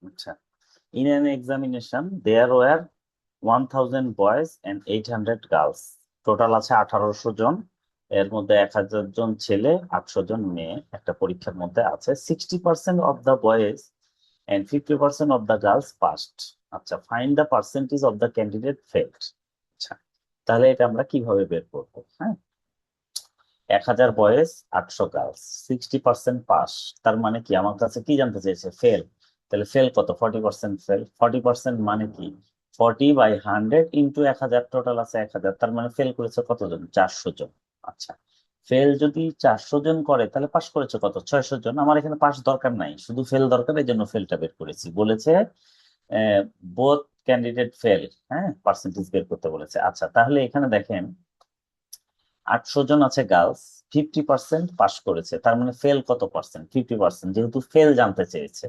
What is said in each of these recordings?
আচ্ছা, in an examination there were 1000 boys and 800 girls. Total আছে 1800 জন, এর মধ্যে 1000 জন ছেলে 800 জন মেয়ে একটা পরীক্ষার মধ্যে আছে। 60% of the boys and 50% of the girls passed. আচ্ছা, find the percentage of the candidate failed. আচ্ছা, তাহলে এটা আমরা কিভাবে বের করবো? হ্যাঁ, 1000 বয়েজ 800 গার্লস, 60% পাস, তার মানে কি আমার কাছে কি জানতে চেয়েছে? ফেল। তাহলে ফেল কত? 40% ফেল। 40% মানে কি? 40/100 ইন্টু 1000, টোটাল আছে 1000, তার মানে ফেল করেছে কতজন? 400 জন। আচ্ছা, ফেল যদি 400 জন করে তাহলে পাস করেছে কত? 600 জন। আমার এখানে পাস দরকার নাই, শুধু ফেল দরকার, এই জন্য ফেলটা বের করেছি। বলেছে বোথ ক্যান্ডিডেট ফেল, হ্যাঁ, পার্সেন্টেজ বের করতে বলেছে। আচ্ছা, তাহলে এখানে দেখেন 800 জন আছে গার্লস, 50% পাস করেছে, তার মানে ফেল কত পার্সেন্ট? 50%, যেহেতু ফেল জানতে চেয়েছে।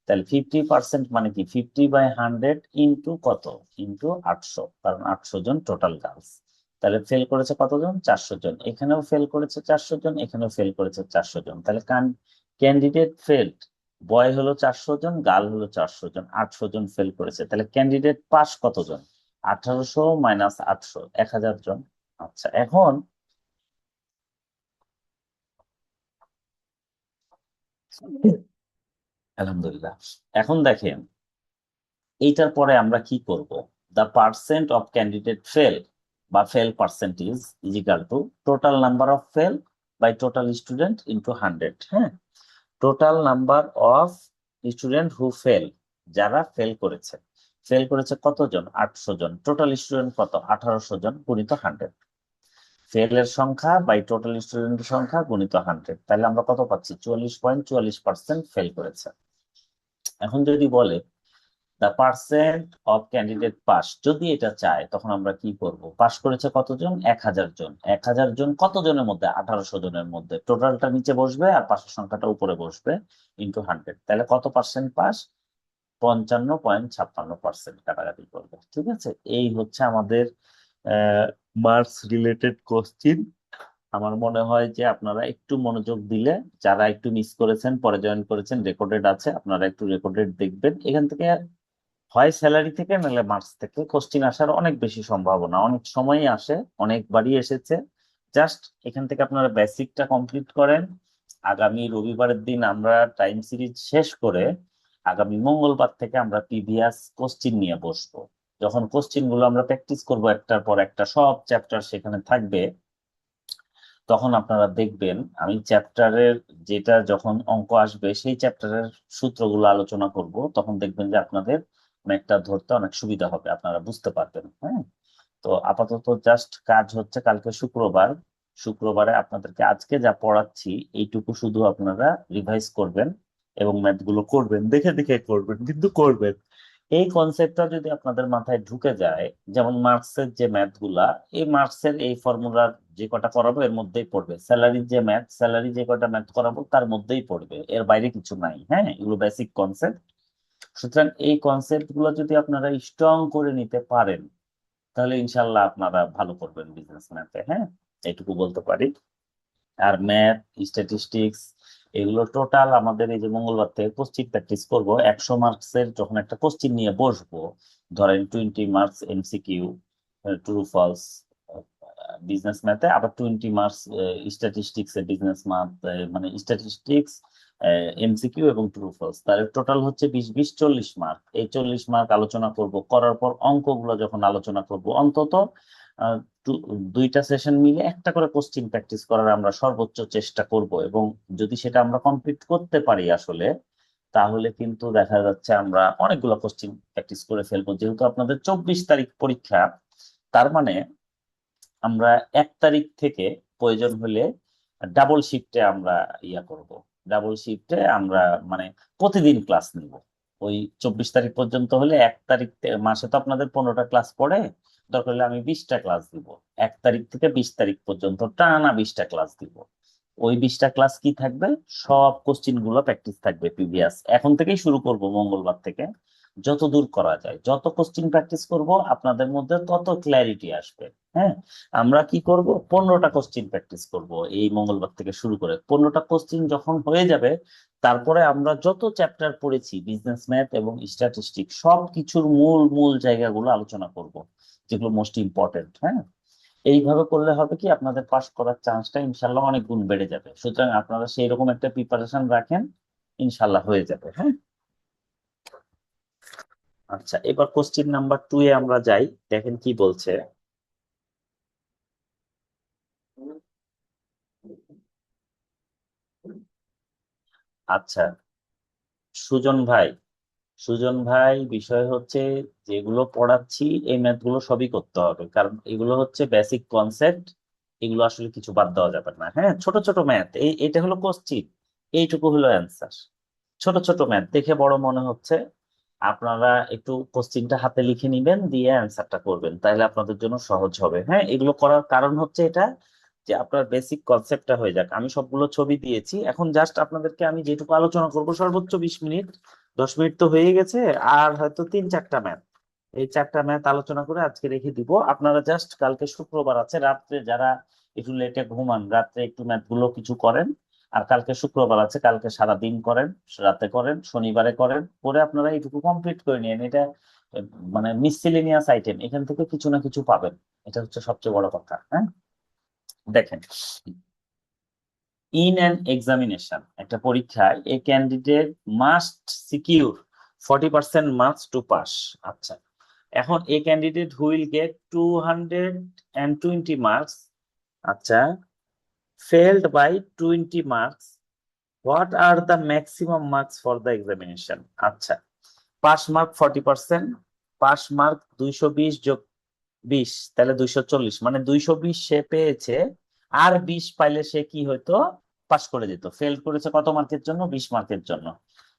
তাহলে 50% মানে কি? 50/100 ইন্টু কত? ইন্টু 800, কারণ 800 জন টোটাল গার্লস। তাহলে ফেল করেছে কতজন? 400 জন। এখানেও ফেল করেছে 400 জন, এখানেও ফেল করেছে 400 জন। তাহলে ক্যান্ডিডেট ফেল্ড, বয় হলো 400 জন, গার্ল হলো 400 জন, 800 জন ফেল করেছে। তাহলে ক্যান্ডিডেট পাস কতজন? 1800 মাইনাস 800, 1000 জন। আচ্ছা, এখন আলহামদুলিল্লাহ, এখন দেখেন এইটার পরে আমরা কি করব? The percent of candidate fail বা fail percentage is equal to total number of fail by total student into 100। হ্যাঁ, total number of student who fail, যারা ফেল করেছে। ফেল করেছে কতজন? 800 জন। টোটাল স্টুডেন্ট কত? 1800 জন, গুণিত 100। ফেল এর সংখ্যা বাই টোটাল স্টুডেন্টের সংখ্যা গুণিত 100, তাহলে আমরা কত পাচ্ছি? 44.44% ফেল করেছে। এখন যদি বলে the percent of candidate pass, যদি এটা চায় তখন আমরা কি করব? পাস করেছে কতজন? 1000 জন। 1000 জন কতজনের মধ্যে? 1800 জনের মধ্যে। টোটালটা নিচে বসবে আর পাশের সংখ্যাটা উপরে বসবে, ইন্টু 100। তাহলে কত পার্সেন্ট পাস? 55.56% কাটাকাটি করবে। ঠিক আছে, এই হচ্ছে আমাদের মার্কস রিলেটেড কোশ্চিন। আমার মনে হয় যে আপনারা একটু মনোযোগ দিলে, যারা একটু মিস করেছেন, পরে জয়েন করেছেন, রেকর্ডেড আছে, আপনারা একটু রেকর্ডেড দেখবেন। এখান থেকে হয় স্যালারি থেকে নাহলে মার্কস থেকে কোশ্চিন আসার অনেক বেশি সম্ভাবনা, অনেক সময়ই আসে, অনেকবারই এসেছে। জাস্ট এখান থেকে আপনারা বেসিকটা কমপ্লিট করেন। আগামী রবিবারের দিন আমরা টাইম সিরিজ শেষ করে আগামী মঙ্গলবার থেকে আমরা প্রিভিয়াস কোশ্চিন নিয়ে বসবো। যখন কোশ্চিন গুলো আমরা প্র্যাকটিস করব একটার পর একটা, সব চ্যাপ্টার সেখানে থাকবে, তখন আপনারা দেখবেন আমি চ্যাপ্টারের যেটা যখন অঙ্ক আসবে সেই চ্যাপ্টারের সূত্রগুলো আলোচনা করব, তখন দেখবেন যে আপনাদের অনেকটা ধরতে অনেক সুবিধা হবে, আপনারা বুঝতে পারবেন। হ্যাঁ, তো আপাতত জাস্ট কাজ হচ্ছে কালকে শুক্রবার, শুক্রবারে আপনাদেরকে আজকে যা পড়াচ্ছি এইটুকু শুধু আপনারা রিভাইজ করবেন এবং ম্যাথ গুলো করবেন, দেখে দেখে করবেন, কিন্তু করবেন। এই কনসেপ্টটা যদি আপনাদের মাথায় ঢুকে যায়, যেমন মার্কসের যে ম্যাথ গুলা, এই মার্কসের এই ফর্মুলার যে কটা করাবো এর মধ্যেই পড়বে। স্যালারির যে ম্যাথ, স্যালারি যে কটা ম্যাথ করাবো তার মধ্যেই পড়বে, এর বাইরে কিছু নাই। হ্যাঁ, এগুলো বেসিক কনসেপ্ট। সুতরাং এই কনসেপ্ট গুলো যদি আপনারা স্ট্রং করে নিতে পারেন, তাহলে ইনশাল্লাহ আপনারা ভালো করবেন বিজনেস ম্যাথে। হ্যাঁ, এইটুকু বলতে পারি। আর ম্যাথ, স্ট্যাটিস্টিক্স, এগুলো টোটাল আমাদের এই যে মঙ্গলবার থেকে কোশ্চিন প্র্যাকটিস করব। 100 মার্কসের যখন একটা কোশ্চিন নিয়ে বসবো, ধরেন 20 marks MCQ, true false business ম্যাথে, আবার 20 মার্কস স্ট্যাটিস্টিক্স এ বিজনেস ম্যাথ, মানে স্ট্যাটিস্টিক্স, এমসিকিউ এবং ট্রু ফলস, তাহলে টোটাল হচ্ছে 20 20 40 মার্ক। এই 40 মার্ক আলোচনা করব, করার পর অঙ্কগুলো যখন আলোচনা করব, অন্তত আহ, দুইটা সেশন মিলে একটা করে কোশ্চিন প্র্যাকটিস করার আমরা সর্বোচ্চ চেষ্টা করব। এবং যদি সেটা আমরা কমপ্লিট করতে পারি আসলে, তাহলে কিন্তু দেখা যাচ্ছে আমরা অনেকগুলো কোশ্চিন প্র্যাকটিস করে ফেলবো। যেহেতু আপনাদের 24 তারিখ পরীক্ষা, তার মানে আমরা 1 তারিখ থেকে প্রয়োজন হলে ডাবল শিফটে আমরা করব। ডাবল শিফটে আমরা মানে প্রতিদিন ক্লাস নিব। ওই 24 তারিখ পর্যন্ত হলে 1 তারিখ মাসে তো আপনাদের 15টা ক্লাস পড়ে, দরকার হলে আমি 20টা ক্লাস দিব। 1 তারিখ থেকে 20 তারিখ পর্যন্ত টানা 20টা ক্লাস দিব। ওই 20টা ক্লাস কি থাকবে? সব কোশ্চিন গুলো প্র্যাকটিস থাকবে প্রিভিয়াস। এখন থেকেই শুরু করব মঙ্গলবার থেকে। যত দূর করা যায়, যত কোশ্চেন প্র্যাকটিস করব আপনাদের মধ্যে তত ক্ল্যারিটি আসবে। হ্যাঁ, আমরা কি করব, 15টা কোশ্চেন প্র্যাকটিস করব এই মঙ্গলবার থেকে শুরু করে। 15টা কোশ্চেন যখন হয়ে যাবে, তারপরে আমরা যত চ্যাপ্টার পড়েছি বিজনেস ম্যাথ এবং স্ট্যাটিস্টিক সব কিছুর মূল মূল জায়গাগুলো আলোচনা করব, যেগুলো মোস্ট ইম্পর্টেন্ট। হ্যাঁ, এইভাবে করলে হবে কি, আপনাদের পাস করার চান্সটা ইনশাল্লাহ অনেক গুণ বেড়ে যাবে। সুতরাং আপনারা সেই রকম একটা প্রিপারেশন রাখেন, ইনশাল্লাহ হয়ে যাবে। হ্যাঁ, আচ্ছা, এবার কোশ্চেন নাম্বার 2 এ আমরা যাই, দেখেন কি বলছে। আচ্ছা, সুজন ভাই, সুজন ভাই, বিষয় হচ্ছে যেগুলো পড়াচ্ছি এই ম্যাথ গুলো সবই করতে হবে, কারণ এগুলো হচ্ছে বেসিক কনসেপ্ট। এগুলো আসলে কিছু বাদ দেওয়া যাবে না। হ্যাঁ, ছোট ছোট ম্যাথ, এটা হলো কোশ্চিন, এইটুকু হলো অ্যান্সার। ছোট ছোট ম্যাথ দেখে বড় মনে হচ্ছে, আপনারা একটু কোশ্চিনটা হাতে লিখে নিবেন, দিয়ে অ্যান্সারটা করবেন, তাহলে আপনাদের জন্য সহজ হবে। হ্যাঁ, এগুলো করার কারণ হচ্ছে এটা, যে আপনার বেসিক কনসেপ্টটা হয়ে যাক। আমি সবগুলো ছবি দিয়েছি, এখন জাস্ট আপনাদেরকে আমি যেটুকু আলোচনা করব সর্বোচ্চ 20 মিনিট, 10 মিনিট তো হয়ে গেছে, আর হয়তো 3-4টা ম্যাথ, এই 4টা ম্যাথ আলোচনা করে আজকে রেখে দিব। আপনারা জাস্ট কালকে শুক্রবার আছে, রাত্রে যারা একটু লেটে ঘুমান, রাত্রে একটু ম্যাথ গুলো কিছু করেন। আর কালকে শুক্রবার আছে, কালকে সারা দিন করেন, রাতে করেন, শনিবারে করেন, করে আপনারা এইটুকু কমপ্লিট করে নিন। এটা আহ, মানে মিসসেলেনিয়াস আইটেম, এখান থেকে কিছু না কিছু পাবেন। এটা হচ্ছে সবচেয়ে বড় কথা। হ্যাঁ, দেখেন, ইন অ্যান এক্সামিনেশন, একটা পরীক্ষায় a candidate must secure 40% marks to pass. আচ্ছা, এখন a candidate will get 220 marks, আচ্ছা, failed by 20 marks, what are the maximum marks for the examination. আচ্ছা, পাস মার্ক 40%, পাস মার্ক 220 যোগ 20, তাহলে 240, মানে 220 সে পেয়েছে, আর 20 পাইলে সে কি হয়তো পাস করে যেত। ফেল করেছে কত মার্কের জন্য? 20 মার্কের জন্য।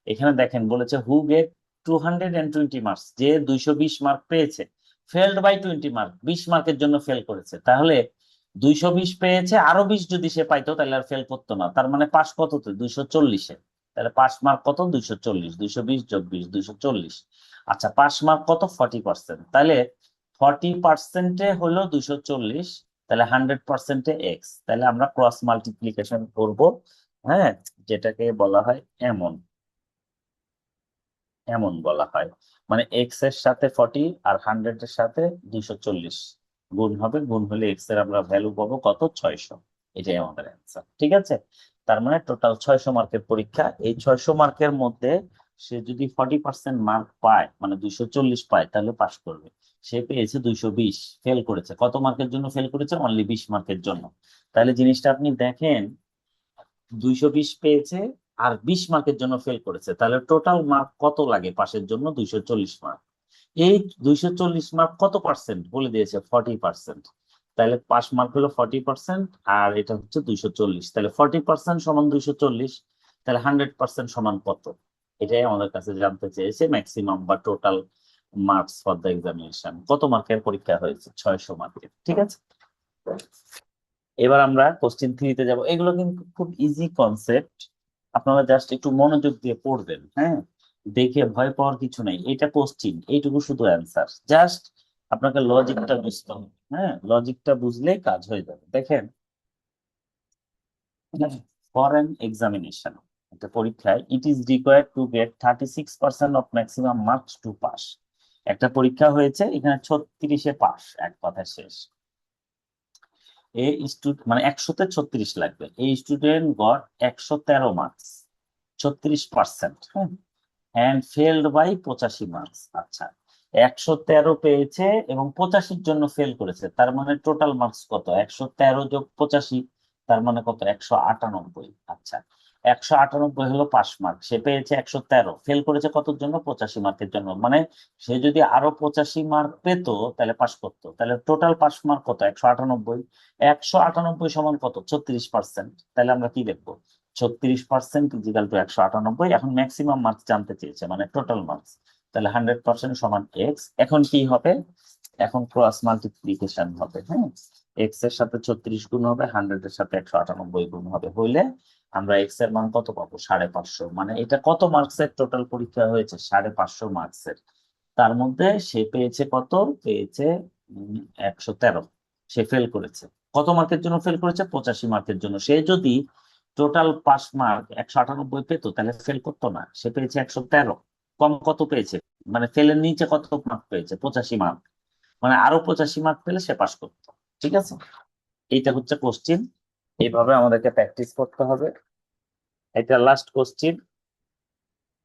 এখানে দেখেন বলেছে হু গেট 220 মার্কস, যে 220 মার্ক পেয়েছে, ফেলড বাই 20 মার্ক, 20 মার্কের জন্য ফেল করেছে। তাহলে 220 পেয়েছে, আরো 20 যদি সে পাইতো তাহলে আর ফেল করতো না। তার মানে পাস কততে? 240-এ। তাহলে পাস মার্ক কত? 240, 220 যোগ 20, 240। আচ্ছা, পাস মার্ক কত? 40%। তাহলে 40%-এ হলো 240, তাহলে 100%-এ এক্স। তাহলে আমরা ক্রস মাল্টিপ্লিকেশন করব। হ্যাঁ, যেটাকে বলা হয় এমন, এমন বলা হয়, মানে এক্স এর সাথে 40 আর 100-এর সাথে 240 গুণ হবে, গুণ হলে এক্স এর আমরা ভ্যালু পাবো কত? 600। এটাই আমাদের অ্যান্সার। ঠিক আছে, তার মানে টোটাল 600 মার্কের পরীক্ষা। এই 600 মার্কের মধ্যে সে যদি 40% মার্ক পায়, মানে 240 পায়, তাহলে পাস করবে। সে পেয়েছে 220, ফেল করেছে কত মার্কের জন্য? ফেল করেছে অনলি 20 মার্কের জন্য। তাহলে জিনিসটা আপনি দেখেন, 220 পেয়েছে আর 20 মার্কের জন্য ফেল করেছে, তাহলে টোটাল মার্ক কত লাগে পাশের জন্য? 240 মার্ক। এই 240 মার্ক কত পার্সেন্ট বলে দিয়েছে? 40%। তাহলে পাস মার্ক হলো 40%, আর এটা হচ্ছে 240, তাহলে 40% সমান 240, তাহলে 100% সমান কত? এটাই আমাদের কাছে জানতে চেয়েছে, ম্যাক্সিমাম বা total marks for the examination. কত মার্কের পরীক্ষা হয়েছে? 600 মার্কের। ঠিক আছে, এবার আমরা কোশ্চেন 3-তে যাব। এগুলো কিন্তু খুব ইজি কনসেপ্ট, আপনারা জাস্ট একটু মনোযোগ দিয়ে পড়বেন। হ্যাঁ, দেখে ভয় পাওয়ার কিছু নাই, এটা কোশ্চেন, এইটুকু শুধু অ্যান্সার। জাস্ট আপনাকে লজিকটা বুঝতে হবে। হ্যাঁ, লজিকটা বুঝলেই কাজ হয়ে যাবে। দেখেন, ফর এন এক্সামিনেশন, একটা পরীক্ষায়, it is required to get 36% of maximum marks to pass. একটা পরীক্ষা হয়েছে, এখানে 36-এ পাস, এক কথা শেষ। মানে 100-তে 36 লাগবে। এই স্টুডেন্ট গট 113 মার্কস, 36%। হ্যাঁ, অ্যান্ড ফেলড বাই 85 মার্কস। আচ্ছা, 113 পেয়েছে এবং 85-র জন্য ফেল করেছে, তার মানে টোটাল মার্কস কত? 113 যোগ 85, তার মানে কত? 198। আচ্ছা, 198 হলো পাস মার্ক, সে পেয়েছে 113, ফেল করেছে কতর জন্য? 85 মার্কের জন্য। মানে সে যদি আরো 85 মার্ক পেত তাহলে পাস করতো। তাহলে টোটাল পাস মার্ক কত? 198। 198 সমান কত? 36%। তাহলে আমরা কি দেখবো? 36% ইজিক্যাল টু 198। এখন ম্যাক্সিমাম মার্কস জানতে চেয়েছে, মানে টোটাল মার্কস। তাহলে 100% সমান এক্স। এখন কি হবে? এখন ক্রস মাল্টিপ্লিকেশন হবে। হ্যাঁ, এক্স এর সাথে 36 গুণ হবে, 100-এর সাথে 198 গুণ হবে, হইলে আমরা এক্স এর মান কত পাবো? 550। মানে এটা কত মার্কসের টোটাল পরীক্ষা হয়েছে? 550 মার্কসের। তার মধ্যে সে পেয়েছে কত? পেয়েছে 113। সে ফেল করেছে। কত মার্কের জন্য ফেল করেছে? 85 মার্কের জন্য। সে যদি টোটাল পাস মার্ক 198 পেতো তাহলে ফেল করতো না। সে পেয়েছে 113। কম কত পেয়েছে? মানে ফেলের নিচে কত মার্ক পেয়েছে? 85 মার্ক। মানে আরো 85 মার্ক পেলে সে পাস করতো। ঠিক আছে, এইটা হচ্ছে কোশ্চিন। এইভাবে আমাদেরকে প্র্যাকটিস করতে হবে। এটা লাস্ট কোশ্চিন।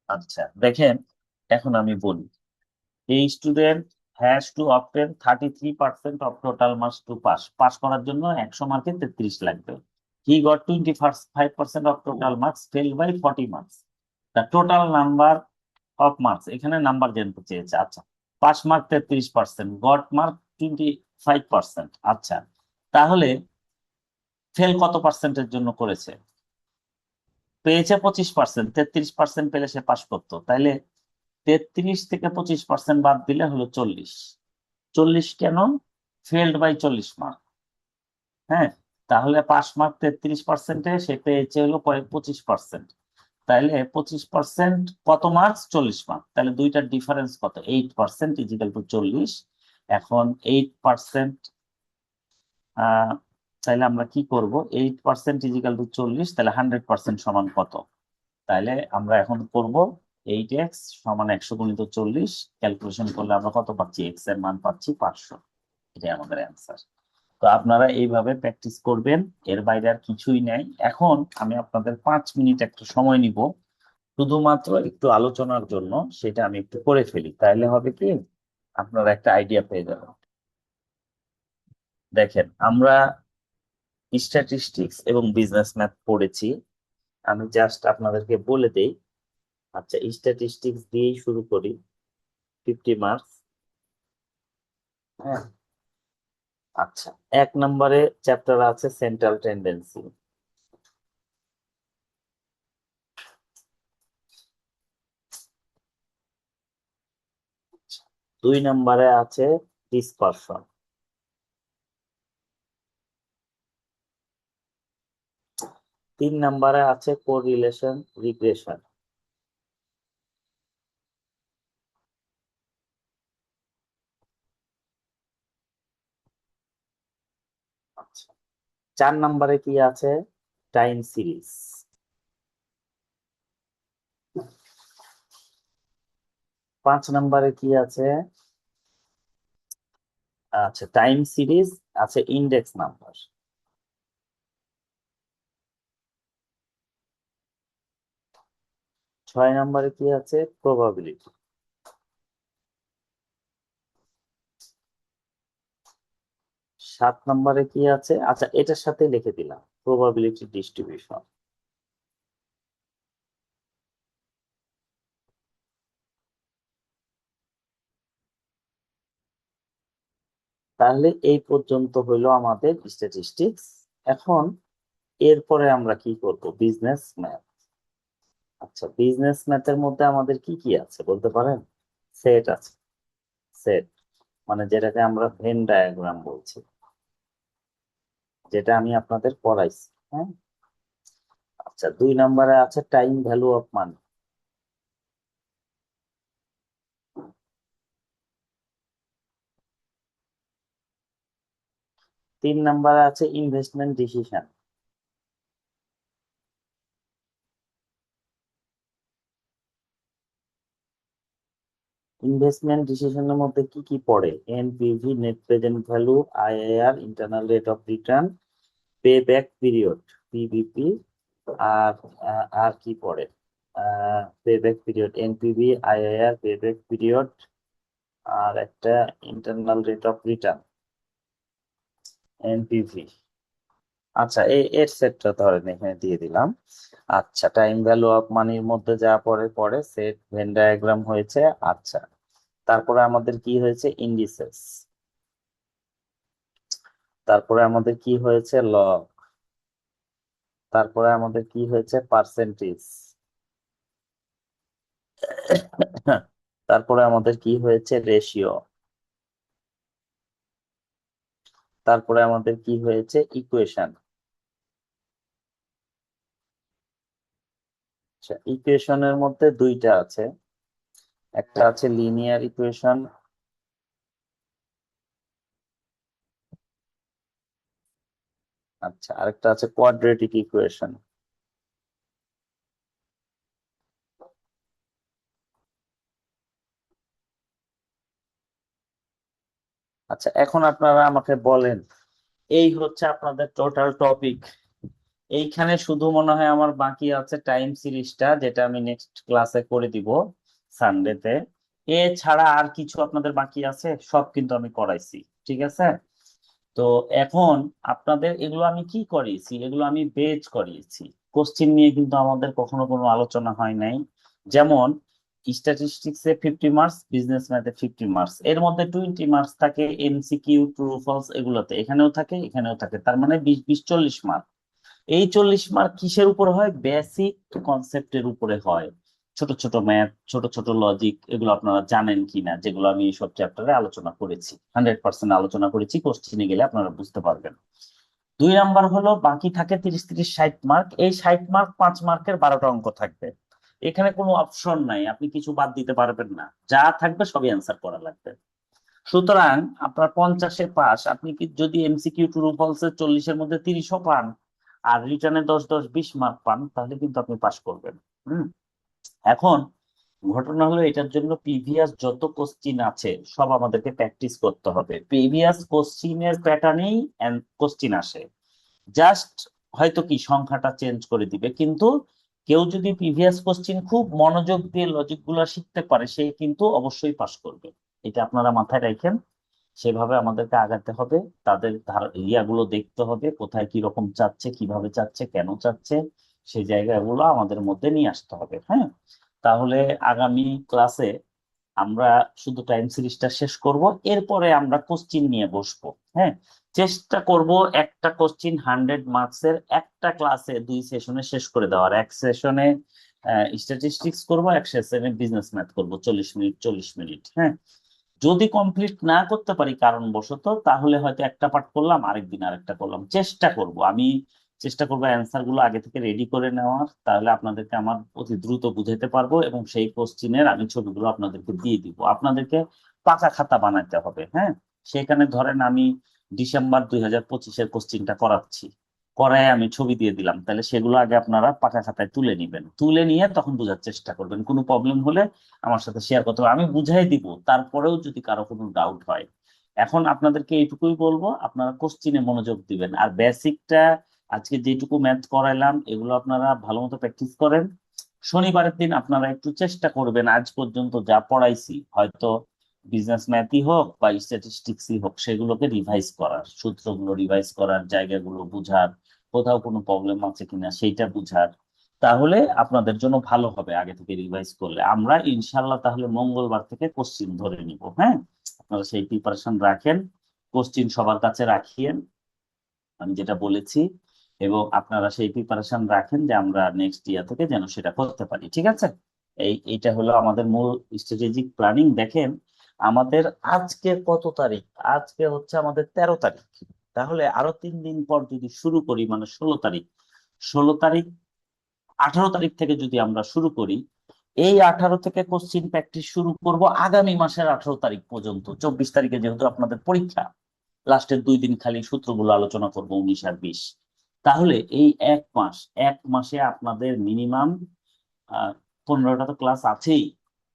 আচ্ছা দেখেন, এখন আমি বলি, এই student has to obtain 33% of total marks to pass. Pass করার জন্য 100 মার্কে 33 লাগবে। He got 25% of total marks, fail by 40 marks. The total number of marks, এখানে নাম্বার জানতে চেয়েছে। আচ্ছা, পাস মার্ক 33%, গট মার্ক 25%। আচ্ছা, তাহলে ফেল কত পার্সেন্টের জন্য করেছে? পেয়েছে 25%। 33% পেলে সে পাস করতো। তাইলে 33 থেকে 25% বাদ দিলে হলো 40। 40 কেন? Failed by 40 mark. হ্যাঁ, তাহলে পাস মার্ক 33%-এ সে পেয়েছে হলো 25%। তাইলে 25% কত মার্কস? 40 মার্ক। তাহলে দুইটার ডিফারেন্স কত? 8% ইজিক্যাল টু 40। এখন 8%, তাহলে আমরা কি করব? 8% ইজিক্যাল টু 40, তাহলে 100% সমান কত? তাহলে আমরা এখন করব 8x সমান 100 গুণিত 40। ক্যালকুলেশন করলে আমরা কত পাচ্ছি? এক্স এর মান পাচ্ছি 500। এটাই আমাদের অ্যান্সার। তো আপনারা এইভাবে প্র্যাকটিস করবেন, এর বাইরে আর কিছুই নাই। এখন আমি আপনাদের 5 মিনিট একটা সময় নিব শুধুমাত্র একটু আলোচনার জন্য। সেটা আমি একটু করে ফেলি, তাহলে হবে কি, আপনারা একটা আইডিয়া পেয়ে যাবেন। দেখেন, আমরা স্ট্যাটিস্টিক্স এবং বিজনেস ম্যাথ পড়েছি। আমি জাস্ট আপনাদেরকে বলে দেই। আচ্ছা, স্ট্যাটিস্টিক্স দিয়েই শুরু করি। 50 মার্কস। হ্যাঁ, আচ্ছা, 1 নম্বরে চ্যাপ্টার আছে সেন্ট্রাল টেন্ডেন্সি। আচ্ছা, 2 নম্বরে আছে ডিসপারশন। 3 নম্বরে আছে কোরিলেশন রিগ্রেশন। 4 নম্বরে কি আছে? Time series. 5 নম্বরে কি আছে? আচ্ছা, টাইম সিরিজ আছে, ইন্ডেক্স নাম্বার। 6 নম্বরে কি আছে? প্রবাবিলিটি। 7 নম্বরে কি আছে? আচ্ছা, এটার সাথে লিখে দিলাম, প্রবাবিলিটি ডিস্ট্রিবিউশন। তাহলে এই পর্যন্ত হইলো আমাদের স্ট্যাটিস্টিক্স। এখন এরপরে আমরা কি করব? Business math. আচ্ছা, বিজনেস ম্যাথের মধ্যে আমাদের কি কি আছে বলতে পারেন? সেট আছে। সেট মানে যেটাকে আমরা ভেন ডায়াগ্রাম বলছি, যেটা আমি আপনাদের পড়াইছি। হ্যাঁ, আচ্ছা, 2 নম্বরে আছে টাইম ভ্যালু অফ মানি। 3 নম্বরে আছে ইনভেস্টমেন্ট ডিসিশন। ইনভেস্টমেন্ট ডিসিশনের মধ্যে কি কি পড়ে? NPV, net present value, IRR, internal rate of return, pay back period, PBP. আর আর কি পড়ে? Pay back period, NPV, IRR, pay back period, আর একটা internal rate of return, NPV. আচ্ছা, এর সেটটা ধরেন এখানে দিয়ে দিলাম। আচ্ছা, টাইম ভ্যালু অফ মানির মধ্যে যা পড়ে পড়ে, সেট, ভেন ডায়াগ্রাম হয়েছে। আচ্ছা, তারপরে আমাদের কি হয়েছে? ইন্ডিসেস। তারপরে আমাদের কি হয়েছে? লগ। তারপরে আমাদের কি হয়েছে? পার্সেন্টেজ। তারপরে আমাদের কি হয়েছে? রেশিও। তারপরে আমাদের কি হয়েছে? ইকুয়েশন। আচ্ছা, ইকুয়েশনের মধ্যে দুইটা আছে, একটা আছে লিনিয়ার ইকুয়েশন, আচ্ছা, আরেকটা আছে কোয়াড্রেটিক ইকুয়েশন। আচ্ছা, এখন আপনারা আমাকে বলেন, এই হচ্ছে আপনাদের টোটাল টপিক। এইখানে শুধু মনে হয় আমার বাকি আছে টাইম সিরিজটা, যেটা আমি নেক্সট ক্লাসে করে দিব সানডেতে। এছাড়া আর কিছু আপনাদের বাকি আছে? সব কিন্তু আমি করাইছি, ঠিক আছে? তো এখন আপনাদের এগুলো আমি কি করিয়েছি, এগুলো আমি বেজ করিয়েছি। কোশ্চিন নিয়ে কিন্তু আমাদের কখনো কোনো আলোচনা হয় নাই। যেমন স্ট্যাটিস্টিক্সে 50 মার্কস, বিজনেস ম্যাথে 50 মার্কস, এর মধ্যে 20 মার্কস থাকে এমসিকিউ, ট্রু ফলস, এগুলোতে এখানেও থাকে এখানেও থাকে, তার মানে 20 20 40 মার্ক। এই 40 মার্ক কিসের উপর হয়? বেসিক কনসেপ্টের উপরে হয়। ছোট ছোট ম্যাথ, ছোট ছোট লজিক, এগুলো আপনারা জানেন কিনা, যেগুলো আমি সব চ্যাপ্টারে আলোচনা করেছি, 100% আলোচনা করেছি। কোশ্চিনে গেলে আপনারা বুঝতে পারবেন। 2 নাম্বার হলো বাকি থাকে 30 30 60 মার্ক। এই 60 মার্ক 5 মার্কের 12টা অঙ্ক থাকবে। এখানে কোনো অপশন নাই, আপনি কিছু বাদ দিতে পারবেন না, যা থাকবে সবই অ্যান্সার করা লাগবে। সুতরাং আপনার 50-এ পাস, আপনি কি যদি এমসিকিউ ট্রু ফলসে 40-এর মধ্যে 30ও পান, আর রিটার্নে 10 10 20 মার্ক পান, তাহলে কিন্তু আপনি পাস করবেন। হুম। এখন ঘটনা হলো, এটার জন্য প্রিভিয়াস যত কোশ্চিন আছে সব আমাদেরকে প্র্যাকটিস করতে হবে। প্রিভিয়াস কোশ্চিনের প্যাটার্নেই কোশ্চিন আসে, জাস্ট হয়তো কি সংখ্যাটা চেঞ্জ করে দিবে, কিন্তু কেউ যদি প্রিভিয়াস কোশ্চিন খুব মনোযোগ দিয়ে লজিক গুলা শিখতে পারে, সে কিন্তু অবশ্যই পাস করবে। এটা আপনারা মাথায় রাখেন। সেভাবে আমাদেরকে আগাতে হবে। তাদের ইয়াগুলো দেখতে হবে, কোথায় কি রকম চাচ্ছে, কিভাবে চাচ্ছে, কেন চাচ্ছে, সেই জায়গাগুলো আমাদের মধ্যে নিয়ে আসতে হবে। হ্যাঁ, তাহলে আগামী ক্লাসে আমরা শুধু টাইম সিরিজটা শেষ করব, এরপরে আমরা কোশ্চিন নিয়ে বসবো। হ্যাঁ, চেষ্টা করব একটা কোশ্চিন 100 মার্কসের একটা ক্লাসে 2 সেশনে শেষ করে দেওয়ার। এক সেশনে স্ট্যাটিস্টিক্স করব, এক সেশনে বিজনেস ম্যাথ করব, 40 মিনিট 40 মিনিট। হ্যাঁ, যদি কমপ্লিট না করতে পারি কারণবশত, তাহলে হয়তো একটা পার্ট করলাম, আরেকদিন আরেকটা করলাম। চেষ্টা করব আমি, চেষ্টা করবো অ্যান্সার গুলো আগে থেকে রেডি করে নেওয়ার, তাহলে আপনাদেরকে আমার অতি দ্রুত বুঝাতে পারবো, এবং সেই কোশ্চিনের আমি ছবিগুলো আপনাদেরকে দিয়ে দিব। আপনাদেরকে পাকা খাতা বানাতে হবে। হ্যাঁ, সেখানে ধরেন আমি ডিসেম্বর 2025-এর কোশ্চিনটা করাচ্ছি, করায় আমি ছবি দিয়ে দিলাম, তাহলে সেগুলো আগে আপনারা পাকা খাতায় তুলে নিবেন, তুলে নিয়ে তখন বোঝার চেষ্টা করবেন। কোনো প্রবলেম হলে আমার সাথে শেয়ার করতে হবে, আমি বুঝাই দিব। তারপরেও যদি কারো কোনো ডাউট হয়, এখন আপনাদেরকে এইটুকুই বলবো, আপনারা কোশ্চিনে মনোযোগ দিবেন। আর বেসিকটা আজকে যেটুকু ম্যাথ করাইলাম, এগুলো আপনারা ভালো মতো প্র্যাকটিস করেন। শনিবারের দিন আপনারা একটু চেষ্টা করবেন, আজ পর্যন্ত যা পড়াইছি, হয়তো বিজনেস ম্যাথই হোক বা স্ট্যাটিস্টিক্সই হোক, সেগুলোকে রিভাইজ করার, সূত্রগুলো রিভাইজ করার, জায়গাগুলো বুঝার, কোথাও কোনো প্রবলেম আছে কিনা সেইটা বুঝার। তাহলে আপনাদের জন্য ভালো হবে আগে থেকে রিভাইজ করলে। আমরা ইনশাল্লাহ তাহলে মঙ্গলবার থেকে কোশ্চিন ধরে নিব। হ্যাঁ, আপনারা সেই প্রিপারেশন রাখেন, কোশ্চিন সবার কাছে রাখিয়েন, আমি যেটা বলেছি, এবং আপনারা সেই প্রিপারেশন রাখেন যে আমরা নেক্সট ইয়ার থেকে যেন সেটা করতে পারি। ঠিক আছে? এইটা হলো আমাদের মূল স্ট্র্যাটেজিক প্ল্যানিং। দেখেন আমাদের আজকে কত তারিখ? আজকে হচ্ছে আমাদের 13 তারিখ। তাহলে আরো 3 দিন পর যদি শুরু করি, মানে 16 তারিখ, 16 তারিখ, 18 তারিখ থেকে যদি আমরা শুরু করি, এই 18 থেকে কোশ্চিন প্র্যাকটিস শুরু করব আগামী মাসের 18 তারিখ পর্যন্ত। 24 তারিখে যেহেতু আপনাদের পরীক্ষা, লাস্টের 2 দিন খালি সূত্রগুলো আলোচনা করব, 19 আর 20। তাহলে এই 1 মাস, 1 মাসে আপনাদের মিনিমাম 15টা তো ক্লাস আছেই,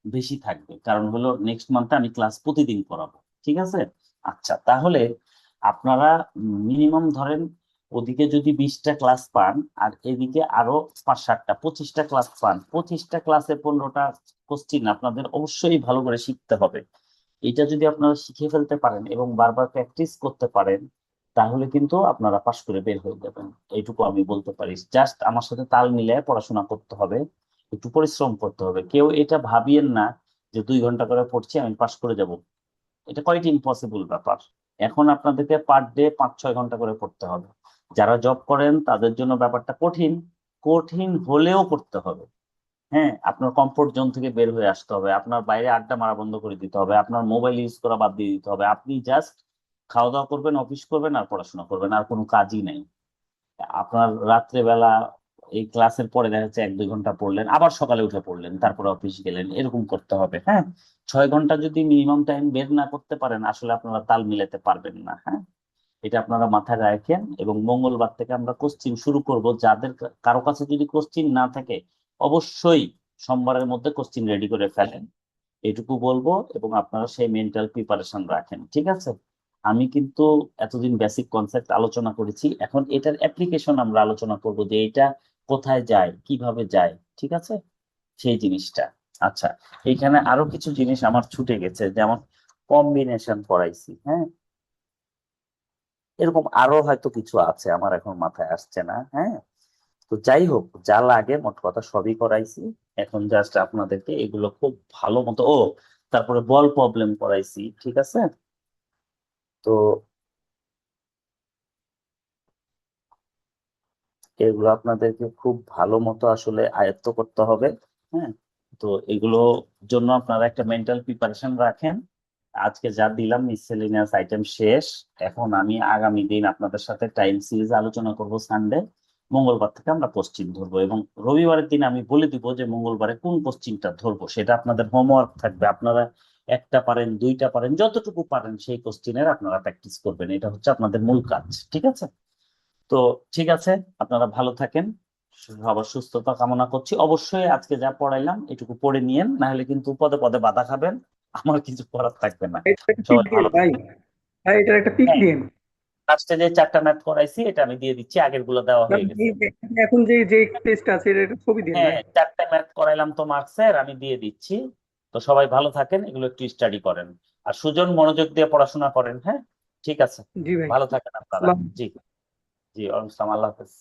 বেশি থাকবে, কারণ হলো নেক্সট মান্থে আমি ক্লাস প্রতিদিন করাবো। ঠিক আছে? আচ্ছা, তাহলে আপনারা মিনিমাম ধরেন ওদিকে যদি 20টা ক্লাস পান, আর এদিকে আরো 5 7টা 25টা ক্লাস পান, 25টা ক্লাসে 15টা কোশ্চিন আপনাদের অবশ্যই ভালো করে শিখতে হবে। এটা যদি আপনারা শিখে ফেলতে পারেন এবং বারবার প্র্যাকটিস করতে পারেন, তাহলে কিন্তু আপনারা পাশ করে বের হয়ে যাবেন। এইটুকু আমি বলতে পারি। জাস্ট আমার সাথে তাল মিলিয়ে পড়াশোনা করতে হবে, একটু পরিশ্রম করতে হবে। কেউ এটা ভাবিয়েন না যে 2 ঘন্টা করে পড়ছি আমি পাশ করে যাব, এটা কোয়াইট ইম্পসিবল ব্যাপার। এখন আপনাদেরকে পার ডে 5 6 ঘন্টা করে পড়তে হবে। যারা জব করেন তাদের জন্য ব্যাপারটা কঠিন, কঠিন হলেও করতে হবে। হ্যাঁ, আপনার কমফোর্ট জোন থেকে বের হয়ে আসতে হবে, আপনার বাইরে আড্ডা মারা বন্ধ করে দিতে হবে, আপনার মোবাইল ইউজ করা বাদ দিয়ে দিতে হবে। আপনি জাস্ট খাওয়া দাওয়া করবেন, অফিস করবেন, আর পড়াশোনা করবেন, আর কোনো কাজই নেই। আপনার রাত্রে বেলা এই ক্লাসের পরে দেখা যাচ্ছে 1-2 ঘন্টা পড়লেন, আবার সকালে উঠে পড়লেন, তারপরে অফিস গেলেন, এরকম করতে হবে। হ্যাঁ, 6 ঘন্টা যদি মিনিমাম টাইম বের না করতে পারেন আসলে আপনারা তাল মিলাতে পারবেন না। হ্যাঁ, এটা আপনারা মাথায় রাখেন। এবং মঙ্গলবার থেকে আমরা কোশ্চিন শুরু করব। যাদের কারো কাছে যদি কোশ্চিন না থাকে অবশ্যই সোমবারের মধ্যে কোশ্চিন রেডি করে ফেলেন, এটুকু বলবো। এবং আপনারা সেই মেন্টাল প্রিপারেশন রাখেন, ঠিক আছে? আমি কিন্তু এতদিন বেসিক কনসেপ্ট আলোচনা করেছি, এখন এটার অ্যাপ্লিকেশন আমরা আলোচনা করব যে এটা কোথায় যায়, কিভাবে যায়, ঠিক আছে, সেই জিনিসটা। আচ্ছা, এইখানে আরো কিছু জিনিস আমার ছুটে গেছে, যেমন কম্বিনেশন পড়াইছি। হ্যাঁ, এরকম আরো হয়তো কিছু আছে, আমার এখন মাথায় আসছে না। হ্যাঁ, তো যাই হোক, যা লাগে মোট কথা সবই করাইছি। এখন জাস্ট আপনাদেরকে এগুলো খুব ভালো মতো, তারপরে বল প্রবলেম করাইছি, ঠিক আছে? তো এগুলো আপনাদেরকে খুব ভালো মতো আসলে আয়ত্ত করতে হবে। হ্যাঁ, তো এগুলো জন্য আপনারা একটা মেন্টাল প্রিপারেশন রাখেন। আজকে যা দিলাম মিসেলেনিয়াস আইটেম শেষ। এখন আমি আগামী দিন আপনাদের সাথে টাইম সিরিজ আলোচনা করব সানডে। মঙ্গলবার থেকে আমরা কোশ্চিন ধরবো, এবং রবিবারের দিন আমি বলে দিব যে মঙ্গলবারে কোন কোশ্চিনটা ধরবো। সেটা আপনাদের হোমওয়ার্ক থাকবে। আপনারা একটা পারেন, দুইটা পারেন, যতটুকু পারেন সেই কোশ্চিনের আপনারা প্র্যাকটিস করবেন। এটা হচ্ছে আপনাদের মূল কাজ, ঠিক আছে? তো ঠিক আছে, আপনারা ভালো থাকেন, সবার সুস্থতা কামনা করছি। অবশ্যই আজকে যা পড়াইলাম এটুকু পড়ে নিয়েন, না হলে কিন্তু পদে পদে বাধা খাবেন, আমার কিছু করার থাকবে না। এটার একটা পিক সবাই দিন ভালো ভাই। থাকবেন। ভাই এটার একটা পিক হ্যাঁ, দিন। লাস্টে যে 4টা ম্যাথ করাইছি এটা আমি দিয়ে দিচ্ছি, আগের গুলো দেওয়া হয়ে গেছে। এখন যে যে টেস্ট আছে এটার একটা ছবি দিন হ্যাঁ, ভাই। 4টা ম্যাথ করাইলাম তো মার্কসের, আমি দিয়ে দিচ্ছি। তো সবাই ভালো থাকেন, এগুলো একটু স্টাডি করেন। আর সুজন মনোযোগ দিয়ে পড়াশোনা করেন। হ্যাঁ, ঠিক আছে, জি ভাই। ভালো থাকেন আপনারা। সালাম। জি, জি, ওয়ালাইকুম আসসালাম, আল্লাহ হাফেজ।